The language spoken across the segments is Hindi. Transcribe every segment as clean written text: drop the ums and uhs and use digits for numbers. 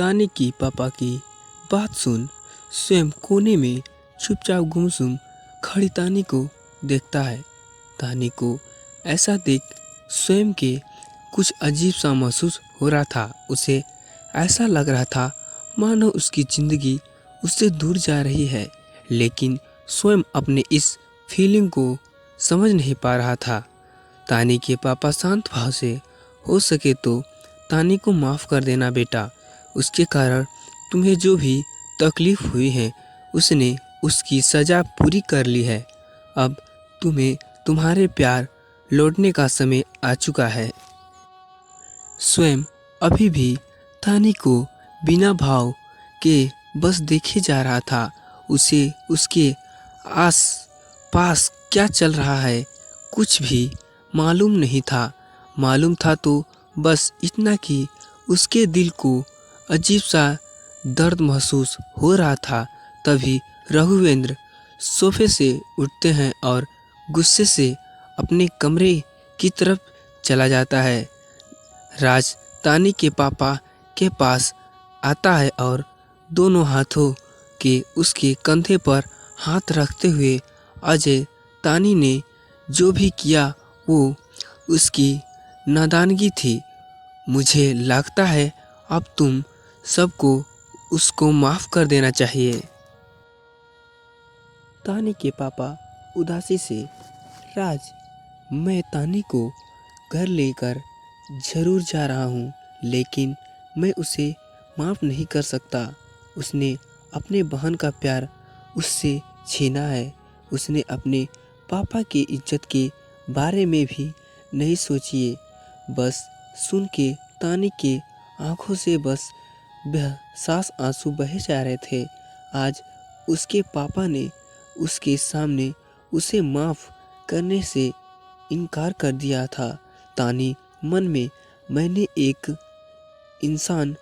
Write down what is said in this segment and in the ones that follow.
तानी की पापा की बात सुन स्वयं कोने में चुपचाप गुमसुम खड़ी तानी को देखता है। तानी को ऐसा देख स्वयं के कुछ अजीब सा महसूस हो रहा था। उसे ऐसा लग रहा था मानो उसकी जिंदगी उससे दूर जा रही है, लेकिन स्वयं अपने इस फीलिंग को समझ नहीं पा रहा था। तानी के पापा शांत भाव से, हो सके तो तानी को माफ़ कर देना बेटा। उसके कारण तुम्हें जो भी तकलीफ हुई है उसने उसकी सज़ा पूरी कर ली है। अब तुम्हें तुम्हारे प्यार लौटने का समय आ चुका है। स्वयं अभी भी तानी को बिना भाव के बस देखे जा रहा था। उसे उसके आस पास क्या चल रहा है कुछ भी मालूम नहीं था। मालूम था तो बस इतना कि उसके दिल को अजीब सा दर्द महसूस हो रहा था। तभी रघुवेंद्र सोफे से उठते हैं और गुस्से से अपने कमरे की तरफ चला जाता है। राज तानी के पापा के पास आता है और दोनों हाथों के उसके कंधे पर हाथ रखते हुए, अजय तानी ने जो भी किया वो उसकी नादानगी थी। मुझे लगता है अब तुम सबको उसको माफ़ कर देना चाहिए। तानी के पापा उदासी से, राज मैं तानी को घर लेकर ज़रूर जा रहा हूँ, लेकिन मैं उसे माफ़ नहीं कर सकता। उसने अपने बहन का प्यार उससे छीना है। उसने अपने पापा की इज्जत के बारे में भी नहीं सोचिए। बस सुन के तानी के आंखों से बस सास आंसू बहे जा रहे थे। आज उसके पापा ने उसके सामने उसे माफ़ करने से इनकार कर दिया था। तानी मन में, मैंने एक इंसान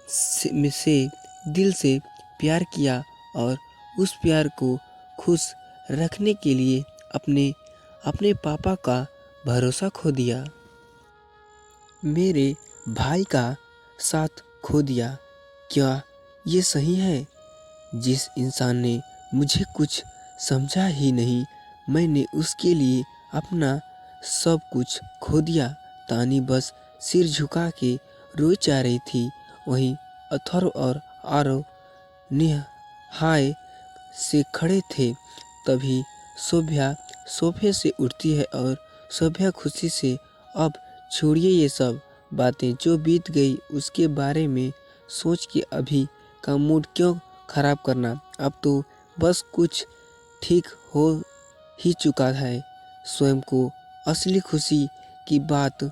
से दिल से प्यार किया और उस प्यार को खुश रखने के लिए अपने पापा का भरोसा खो दिया। मेरे भाई का साथ खो दिया। क्या ये सही है? जिस इंसान ने मुझे कुछ समझा ही नहीं, मैंने उसके लिए अपना सब कुछ खो दिया। तानी बस सिर झुका के रोई जा रही थी। वहीं अथर्व और आरव निहाय से खड़े थे। तभी शोभ्या सोफे से उठती है और शोभ्या खुशी से, अब छोड़िए ये सब बातें, जो बीत गई उसके बारे में सोच के अभी का मूड क्यों खराब करना। अब तो बस कुछ ठीक हो ही चुका है। स्वयं को असली खुशी की बात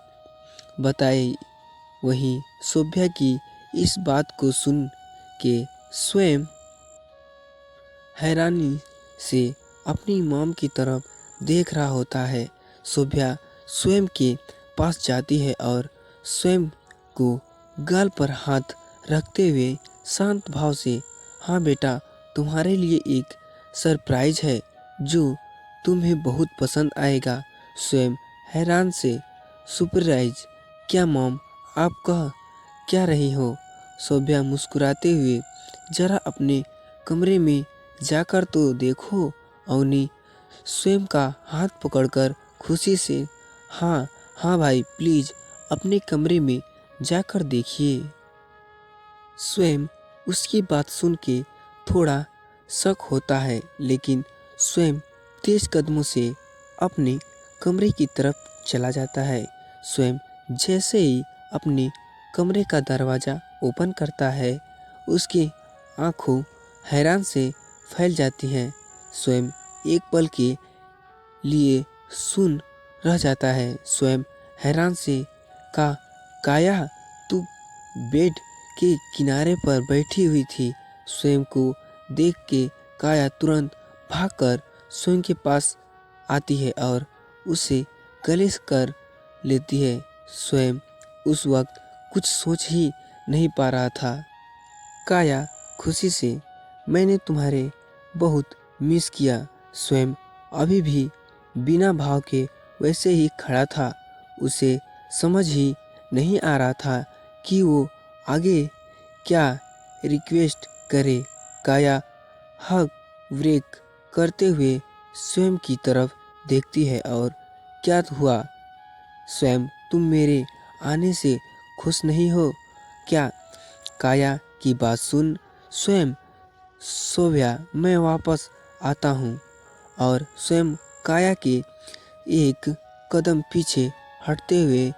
बताई। वहीं शोभ्या की इस बात को सुन के स्वयं हैरानी से अपनी मॉम की तरफ देख रहा होता है। शोभ्या स्वयं के पास जाती है और स्वयं को गाल पर हाथ रखते हुए शांत भाव से, हाँ बेटा, तुम्हारे लिए एक सरप्राइज है जो तुम्हें बहुत पसंद आएगा। स्वयं हैरान से, सरप्राइज? क्या मॉम, आप कह क्या रही हो? शोभ्या मुस्कुराते हुए, जरा अपने कमरे में जाकर तो देखो। अवनी स्वयं का हाथ पकड़कर खुशी से, हाँ हाँ भाई, प्लीज़ अपने कमरे में जाकर देखिए। स्वयं उसकी बात सुन के थोड़ा शक होता है, लेकिन स्वयं तेज कदमों से अपने कमरे की तरफ चला जाता है। स्वयं जैसे ही अपने कमरे का दरवाज़ा ओपन करता है, उसकी आंखों हैरान से फैल जाती हैं। स्वयं एक पल के लिए सुन रह जाता है। स्वयं हैरान से, काया, तू बेड के किनारे पर बैठी हुई थी। स्वयं को देख के काया तुरंत भागकर स्वयं के पास आती है और उसे गले कर लेती है। स्वयं उस वक्त कुछ सोच ही नहीं पा रहा था। काया खुशी से, मैंने तुम्हारे बहुत मिस किया। स्वयं अभी भी बिना भाव के वैसे ही खड़ा था। उसे समझ ही नहीं आ रहा था कि वो आगे क्या रिक्वेस्ट करे। काया हक ब्रेक करते हुए स्वयं की तरफ देखती है। और क्या हुआ स्वयं, तुम मेरे आने से खुश नहीं हो क्या। काया की बात सुन स्वयं सोभ्या मैं वापस आता हूँ। और स्वयं काया के एक कदम पीछे हटते हुए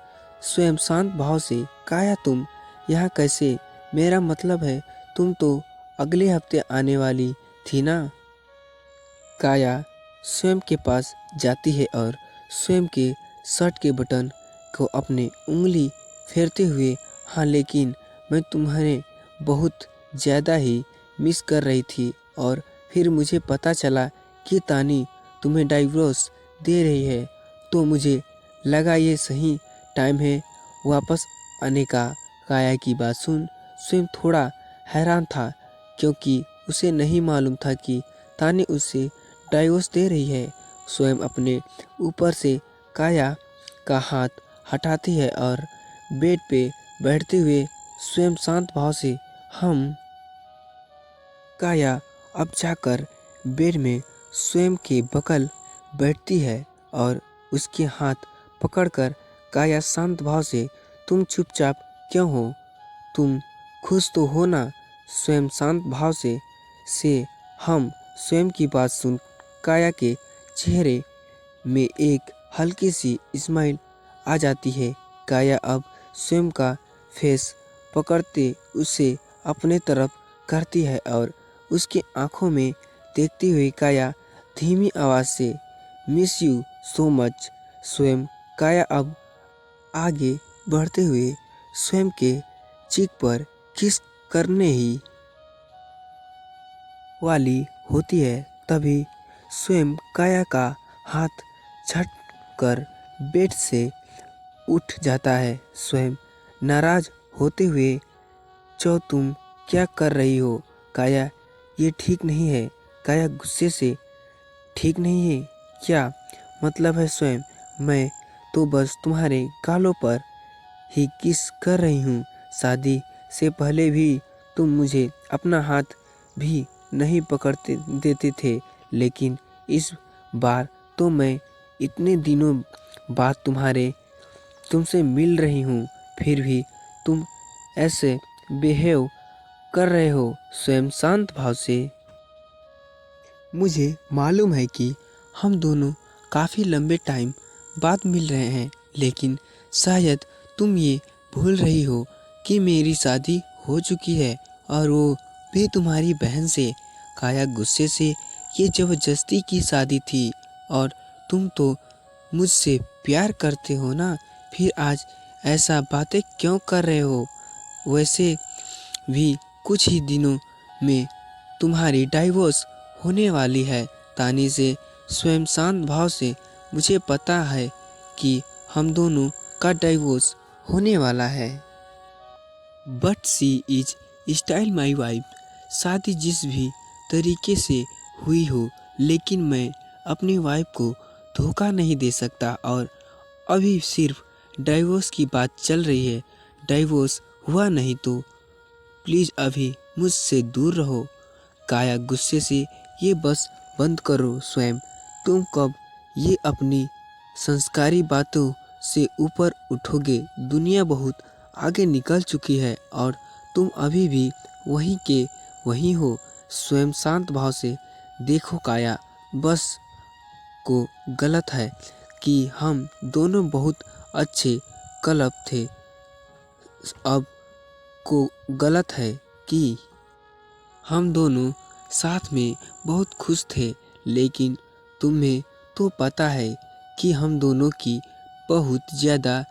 स्वयं शांत भाव से, काया तुम यहाँ कैसे, मेरा मतलब है तुम तो अगले हफ्ते आने वाली थी ना। काया स्वयं के पास जाती है और स्वयं के शर्ट के बटन को अपने उंगली फेरते हुए, हाँ लेकिन मैं तुम्हारे बहुत ज़्यादा ही मिस कर रही थी। और फिर मुझे पता चला कि तानी तुम्हें डाइवोर्स दे रही है, तो मुझे लगा ये सही टाइम है वापस आने का। काया की बात सुन स्वयं थोड़ा हैरान था, क्योंकि उसे नहीं मालूम था कि तानी उसे डाइवोर्स दे रही है। स्वयं अपने ऊपर से काया का हाथ हटाती है और बेड पे बैठते हुए स्वयं शांत भाव से, हम। काया अब जाकर बेड में स्वयं के बगल बैठती है और उसके हाथ पकड़कर काया शांत भाव से, तुम चुपचाप क्यों हो, तुम खुश तो हो ना। स्वयं शांत भाव से हम। स्वयं की बात सुन काया के चेहरे में एक हल्की सी स्माइल आ जाती है। काया अब स्वयं का फेस पकड़ते उसे अपने तरफ करती है और उसकी आंखों में देखती हुई काया धीमी आवाज़ से, मिस यू सो मच। स्वयं काया अब आगे बढ़ते हुए स्वयं के चीक पर किस करने ही वाली होती है, तभी स्वयं काया का हाथ झट कर बेड से उठ जाता है। स्वयं नाराज होते हुए, चो तुम क्या कर रही हो काया, ये ठीक नहीं है। काया गुस्से से, ठीक नहीं है क्या मतलब है स्वयं, मैं तो बस तुम्हारे गालों पर ही किस कर रही हूँ। शादी से पहले भी तुम मुझे अपना हाथ भी नहीं पकड़ते देते थे, लेकिन इस बार तो मैं इतने दिनों बाद तुमसे मिल रही हूँ, फिर भी तुम ऐसे बिहेव कर रहे हो। स्वयं शांत भाव से, मुझे मालूम है कि हम दोनों काफ़ी लंबे टाइम बाद मिल रहे हैं, लेकिन शायद तुम ये भूल रही हो कि मेरी शादी हो चुकी है, और वो भी तुम्हारी बहन से। काया गुस्से से, ये ज़बरदस्ती की शादी थी और तुम तो मुझसे प्यार करते हो ना, फिर आज ऐसा बातें क्यों कर रहे हो। वैसे भी कुछ ही दिनों में तुम्हारी डाइवोर्स होने वाली है तानी से। स्वयं शांत भाव से, मुझे पता है कि हम दोनों का डाइवोर्स होने वाला है, but she is still my wife. शादी जिस भी तरीके से हुई हो, लेकिन मैं अपनी वाइफ को धोखा नहीं दे सकता। और अभी सिर्फ डाइवोर्स की बात चल रही है, डाइवोर्स हुआ नहीं तो प्लीज़ अभी मुझसे दूर रहो। काया गुस्से से, ये बस बंद करो स्वयं, तुम कब ये अपनी संस्कारी बातों से ऊपर उठोगे। दुनिया बहुत आगे निकल चुकी है और तुम अभी भी वहीं के वहीं हो। स्वयं शांत भाव से, देखो काया, बस को गलत है कि हम दोनों बहुत अच्छे क्लब थे, अब को गलत है कि हम दोनों साथ में बहुत खुश थे, लेकिन तुम्हें तो पता है कि हम दोनों की बहुत ज़्यादा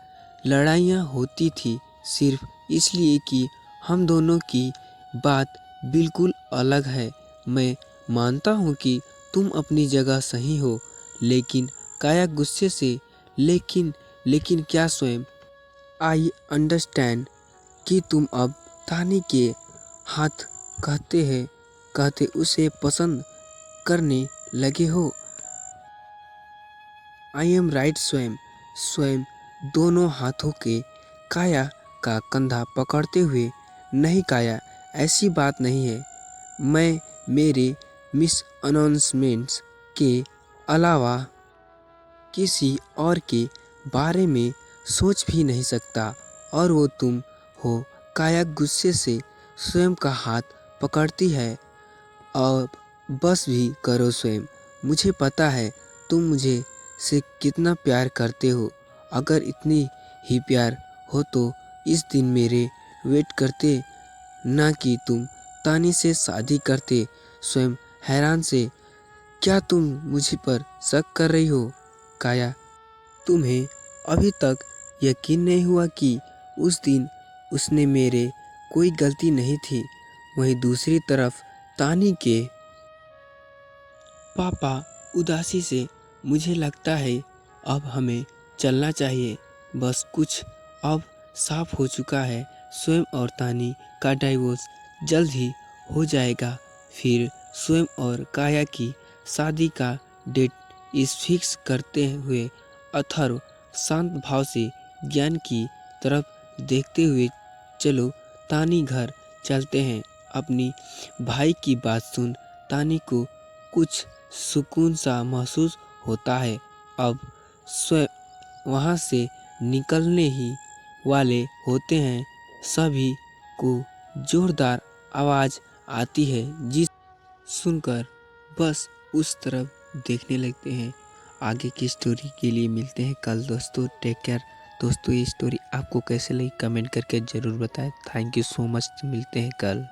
लड़ाइयाँ होती थी, सिर्फ इसलिए कि हम दोनों की बात बिल्कुल अलग है। मैं मानता हूँ कि तुम अपनी जगह सही हो, लेकिन काया गुस्से से, लेकिन क्या स्वयं, आई अंडरस्टैंड कि तुम अब तानी के हाथ कहते उसे पसंद करने लगे हो। आई एम राइट स्वयं। स्वयं दोनों हाथों के काया का कंधा पकड़ते हुए नहीं काया, ऐसी बात नहीं है। मैं मेरे मिस अनाउंसमेंट्स के अलावा किसी और के बारे में सोच भी नहीं सकता। और वो तुम हो। काया गुस्से से स्वयं का हाथ पकड़ती है। अब बस भी करो स्वयं। मुझे पता है तुम मुझे से कितना प्यार करते हो। अगर इतनी ही प्यार हो तो इस दिन मेरे वेट करते, ना कि तुम तानी से शादी करते। स्वयं हैरान से, क्या तुम मुझे पर शक कर रही हो काया? तुम्हें अभी तक यकीन नहीं हुआ कि उस दिन उसने मेरे कोई गलती नहीं थी। वहीं दूसरी तरफ तानी के पापा उदासी से, मुझे लगता है अब हमें चलना चाहिए। बस कुछ अब साफ हो चुका है। स्वयं और तानी का डाइवोर्स जल्द ही हो जाएगा। फिर स्वयं और काया की शादी का डेट इस फिक्स करते हुए अथर्व शांत भाव से ज्ञान की तरफ देखते हुए, चलो तानी घर चलते हैं। अपनी भाई की बात सुन तानी को कुछ सुकून सा महसूस होता है। अब स्वयं वहाँ से निकलने ही वाले होते हैं। सभी को जोरदार आवाज़ आती है, जिस सुनकर बस उस तरफ देखने लगते हैं। आगे की स्टोरी के लिए मिलते हैं कल दोस्तों। टेक केयर दोस्तों। ये स्टोरी आपको कैसे लगी कमेंट करके ज़रूर बताएं। Thank you so much. मिलते हैं कल।